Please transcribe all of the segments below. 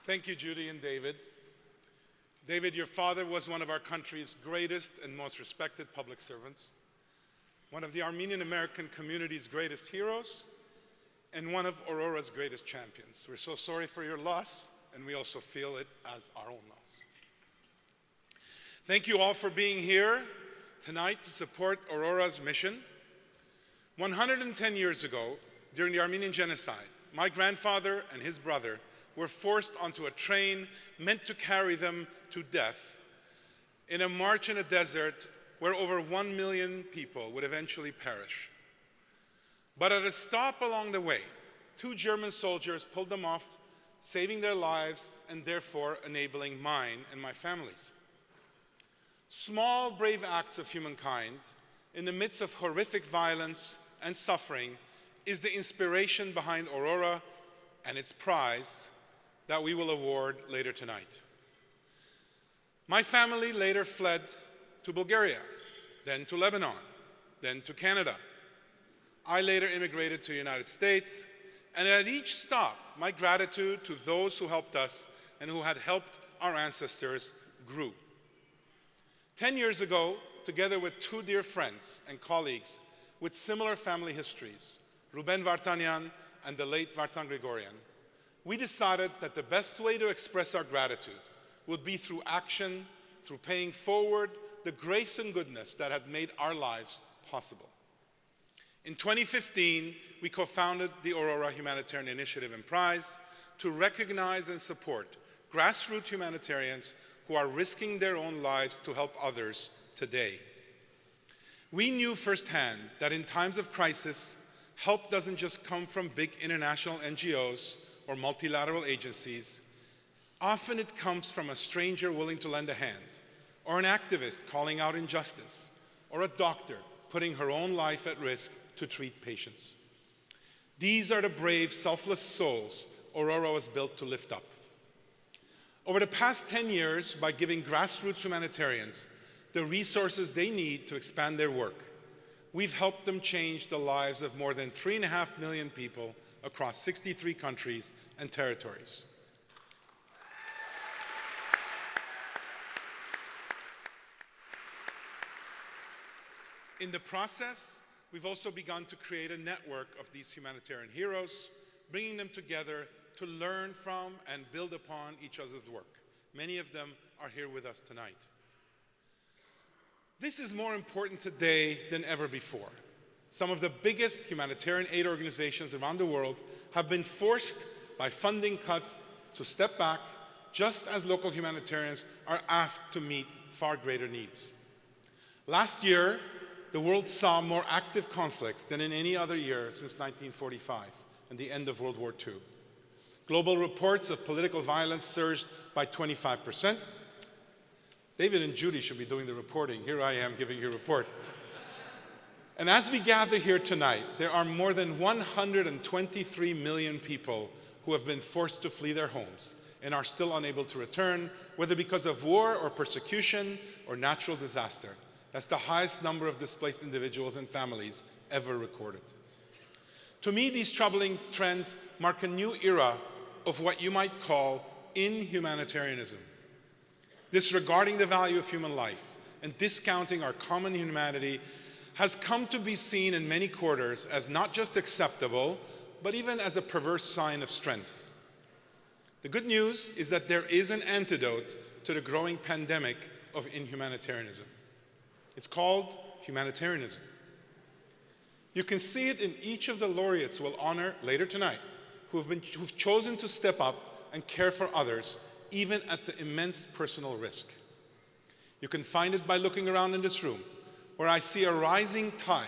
Thank you, Judy and David. David, your father was one of our country's greatest and most respected public servants, one of the Armenian American community's greatest heroes, and one of Aurora's greatest champions. We're so sorry for your loss, and we also feel it as our own loss. Thank you all for being here tonight to support Aurora's mission. 110 years ago, during the Armenian Genocide, my grandfather and his brother were forced onto a train meant to carry them to death in a march in a desert where over 1 million people would eventually perish. But at a stop along the way, 2 German soldiers pulled them off, saving their lives and therefore enabling mine and my family's. Small, brave acts of humankind in the midst of horrific violence and suffering is the inspiration behind Aurora and its prize that we will award later tonight. My family later fled to Bulgaria, then to Lebanon, then to Canada. I later immigrated to the United States, and at each stop, my gratitude to those who helped us and who had helped our ancestors grew. 10 years ago, together with 2 dear friends and colleagues with similar family histories, Ruben Vardanyan and the late Vartan Gregorian, we decided that the best way to express our gratitude would be through action, through paying forward the grace and goodness that had made our lives possible. In 2015, we co-founded the Aurora Humanitarian Initiative and Prize to recognize and support grassroots humanitarians who are risking their own lives to help others today. We knew firsthand that in times of crisis, help doesn't just come from big international NGOs or multilateral agencies. Often it comes from a stranger willing to lend a hand, or an activist calling out injustice, or a doctor putting her own life at risk to treat patients. These are the brave, selfless souls Aurora was built to lift up. Over the past 10 years, by giving grassroots humanitarians the resources they need to expand their work, we've helped them change the lives of more than 3.5 million people across 63 countries and territories. In the process, we've also begun to create a network of these humanitarian heroes, bringing them together to learn from and build upon each other's work. Many of them are here with us tonight. This is more important today than ever before. Some of the biggest humanitarian aid organizations around the world have been forced by funding cuts to step back, just as local humanitarians are asked to meet far greater needs. Last year, the world saw more active conflicts than in any other year since 1945 and the end of World War II. Global reports of political violence surged by 25%. David and Judy should be doing the reporting. Here I am giving you a report. And as we gather here tonight, there are more than 123 million people who have been forced to flee their homes and are still unable to return, whether because of war or persecution or natural disaster. That's the highest number of displaced individuals and families ever recorded. To me, these troubling trends mark a new era of what you might call inhumanitarianism, disregarding the value of human life and discounting our common humanity has come to be seen in many quarters as not just acceptable, but even as a perverse sign of strength. The good news is that there is an antidote to the growing pandemic of inhumanitarianism. It's called humanitarianism. You can see it in each of the laureates we'll honor later tonight, who've chosen to step up and care for others, even at the immense personal risk. You can find it by looking around in this room, where I see a rising tide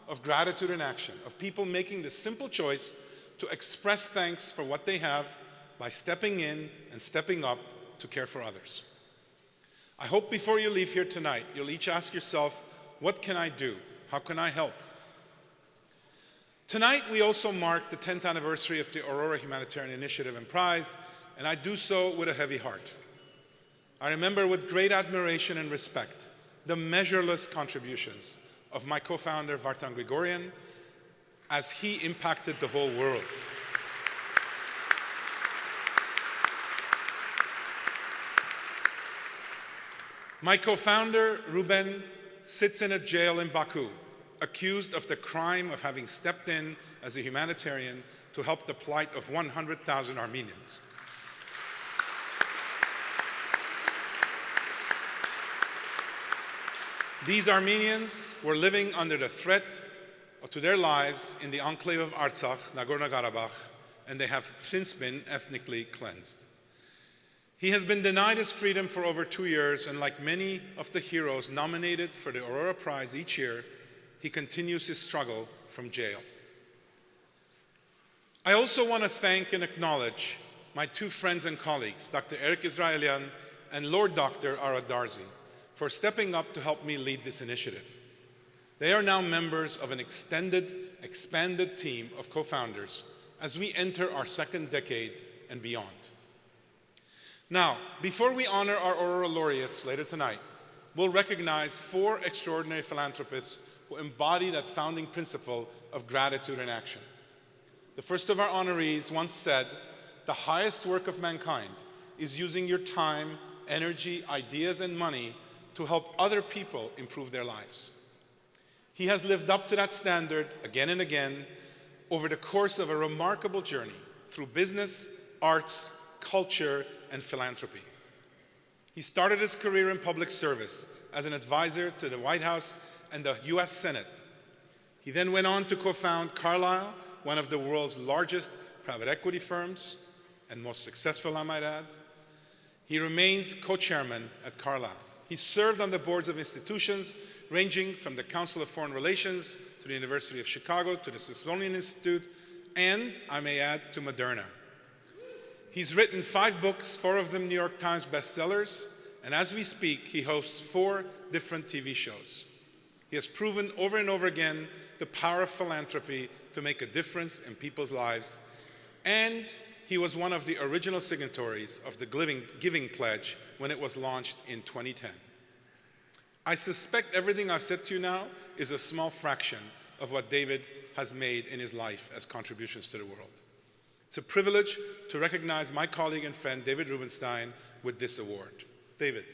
of gratitude and action, of people making the simple choice to express thanks for what they have by stepping in and stepping up to care for others. I hope before you leave here tonight, you'll each ask yourself, what can I do? How can I help? Tonight, we also mark the 10th anniversary of the Aurora Humanitarian Initiative and Prize, and I do so with a heavy heart. I remember with great admiration and respect the measureless contributions of my co-founder, Vartan Gregorian, as he impacted the whole world. My co-founder, Ruben, sits in a jail in Baku, accused of the crime of having stepped in as a humanitarian to help the plight of 100,000 Armenians. These Armenians were living under the threat to their lives in the enclave of Artsakh, Nagorno-Karabakh, and they have since been ethnically cleansed. He has been denied his freedom for over 2 years, and like many of the heroes nominated for the Aurora Prize each year, he continues his struggle from jail. I also want to thank and acknowledge my two friends and colleagues, Dr. Eric Israelian and Lord Dr. Ara Darzi, for stepping up to help me lead this initiative. They are now members of an expanded team of co-founders as we enter our second decade and beyond. Now, before we honor our Aurora laureates later tonight, we'll recognize 4 extraordinary philanthropists who embody that founding principle of gratitude in action. The first of our honorees once said, "The highest work of mankind is using your time, energy, ideas, and money to help other people improve their lives." He has lived up to that standard again and again over the course of a remarkable journey through business, arts, culture, and philanthropy. He started his career in public service as an advisor to the White House and the US Senate. He then went on to co-found Carlyle, one of the world's largest private equity firms, and most successful, I might add. He remains co-chairman at Carlyle. He served on the boards of institutions ranging from the Council of Foreign Relations to the University of Chicago to the Smithsonian Institute, and, I may add, to Moderna. He's written 5 books, 4 of them New York Times bestsellers, and as we speak, he hosts 4 different TV shows. He has proven over and over again the power of philanthropy to make a difference in people's lives, and he was one of the original signatories of the Giving Pledge when it was launched in 2010. I suspect everything I've said to you now is a small fraction of what David has made in his life as contributions to the world. It's a privilege to recognize my colleague and friend, David Rubenstein, with this award. David.